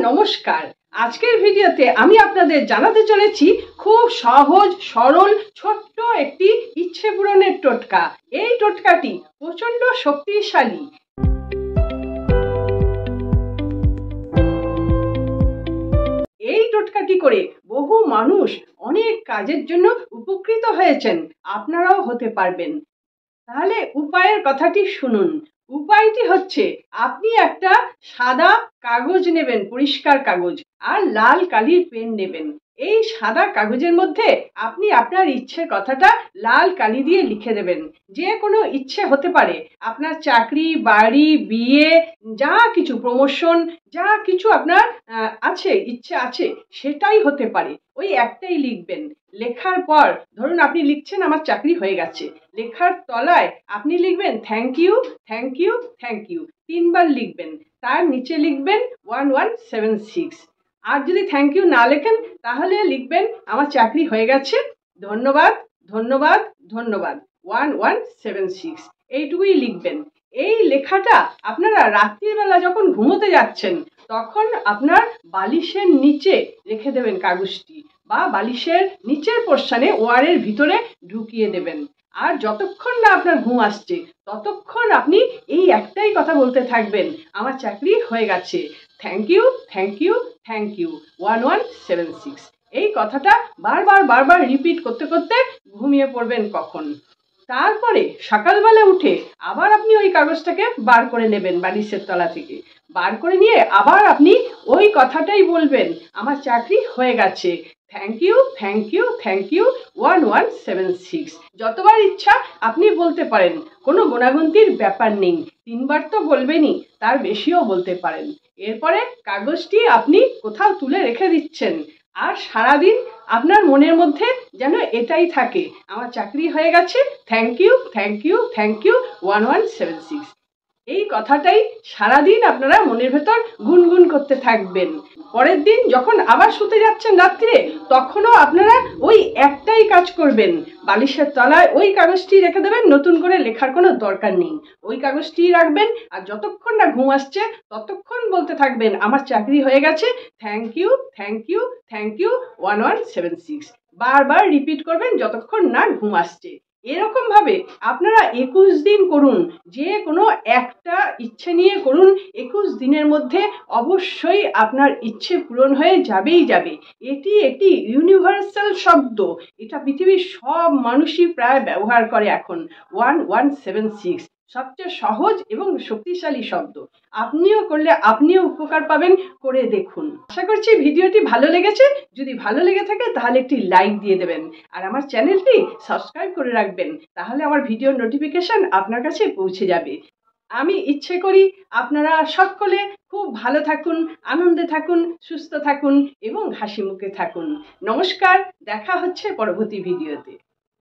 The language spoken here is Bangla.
নমস্কার। আজকের ভিডিওতে আমি আপনাদের জানাতে চলেছি খুব সহজ সরল ছোট্ট একটি ইচ্ছে পূরণের টোটকা। এই টোটকাটি প্রচন্ড শক্তিশালী। এই টোটকাটি করে বহু মানুষ অনেক কাজের জন্য উপকৃত হয়েছেন, আপনারাও হতে পারবেন। তাহলে উপায়ের কথাটি শুনুন। উপায়টি হচ্ছে, আপনি একটা সাদা কাগজ নেবেন, পরিষ্কার কাগজ, আর লাল কালির পেন নেবেন। এই সাদা কাগজের মধ্যে আপনি আপনার ইচ্ছের কথাটা লাল কালি দিয়ে লিখে দেবেন। যে কোনো ইচ্ছে হতে পারে, আপনার চাকরি, বাড়ি, বিয়ে, যা কিছু প্রমোশন, যা কিছু আপনার আছে, ইচ্ছে আছে, সেটাই হতে পারে। ওই একটাই লিখবেন। লেখার পর ধরুন আপনি লিখছেন আমার চাকরি হয়ে গেছে, লেখার তলায় আপনি লিখবেন thank you, thank you, thank you 3 বার লিখবেন। তার নিচে লিখবেন 1176। আর যদি থ্যাংক ইউ না লেখেন তাহলে লিখবেন আমার চাকরি হয়ে গেছে, ধন্যবাদ, ধন্যবাদ, ধন্যবাদ 1176। এইটুকুই লিখবেন। এই লেখাটা আপনারা রাত্রিবেলা যখন ঘুমোতে যাচ্ছেন তখন আপনার বালিশের নিচে রেখে দেবেন কাগজটি, বা বালিশের নিচের পোর্শনে ওয়ারের ভিতরে ঢুকিয়ে দেবেন। আর যতক্ষণ না আপনার ঘুম আসছে ততক্ষণ আপনি এই একটাই কথা বলতে থাকবেন, আমার চাকরি হয়ে গেছে, thank you, thank you, thank you 1176। এই কথাটা বারবার বারবার রিপিট করতে করতে ঘুমিয়ে পড়বেন কখন। তারপরে সকালবেলা উঠে আবার আপনি ওই কাগজটাকে বার করে নেবেন বালিশের তলা থেকে। বার করে নিয়ে আবার আপনি ওই কথাটাই বলবেন, আমার চাকরি হয়ে গেছে, thank you, thank you, thank you 1176। যতবার ইচ্ছা আপনি বলতে পারেন, কোনো গোনাগুনতির ব্যাপার নেই। 3 বার তো বলবেনই, তার বেশিও বলতে পারেন। এরপরে কাগজটি আপনি কোথাও তুলে রেখে দিচ্ছেন। আর সারাদিন আপনার মনের মধ্যে যেন এটাই থাকে, আমার চাকরি হয়ে গেছে, thank you, thank you, thank you 1176। এই কথাটাই সারাদিন আপনারা মনের ভেতর গুনগুন করতে থাকবেন। পরের দিন যখন আবার শুতে যাচ্ছেন রাত্রে, তখনও আপনারা ওই একটাই কাজ করবেন, বালিশের তলায় ওই কাগজটি রেখে দেবেন। নতুন করে লেখার কোনো দরকার নেই, ওই কাগজটি রাখবেন। আর যতক্ষণ না ঘুম আসছে ততক্ষণ বলতে থাকবেন, আমার চাকরি হয়ে গেছে, thank you, thank you, thank you 1176। বারবার রিপিট করবেন যতক্ষণ না ঘুম আসছে। এরকম ভাবে আপনারা 21 দিন করুন। যে কোনো একটা ইচ্ছে নিয়ে করুন। 21 দিনের মধ্যে অবশ্যই আপনার ইচ্ছে পূরণ হয়ে যাবেই যাবে। এটি একটি ইউনিভার্সাল শব্দ, এটা পৃথিবীর সব মানুষই প্রায় ব্যবহার করে এখন। 1176 সবচেয়ে সহজ এবং শক্তিশালী শব্দ। আপনিও করলে আপনিও উপকার পাবেন, করে দেখুন। আশা করছি ভিডিওটি ভালো লেগেছে। যদি ভালো লেগে থাকে তাহলে একটি লাইক দিয়ে দেবেন, আর আমার চ্যানেলটি সাবস্ক্রাইব করে রাখবেন। তাহলে আমার ভিডিওর নোটিফিকেশন আপনার কাছে পৌঁছে যাবে। আমি ইচ্ছে করি আপনারা সকলে খুব ভালো থাকুন, আনন্দে থাকুন, সুস্থ থাকুন এবং হাসি মুখে থাকুন। নমস্কার, দেখা হচ্ছে পরবর্তী ভিডিওতে।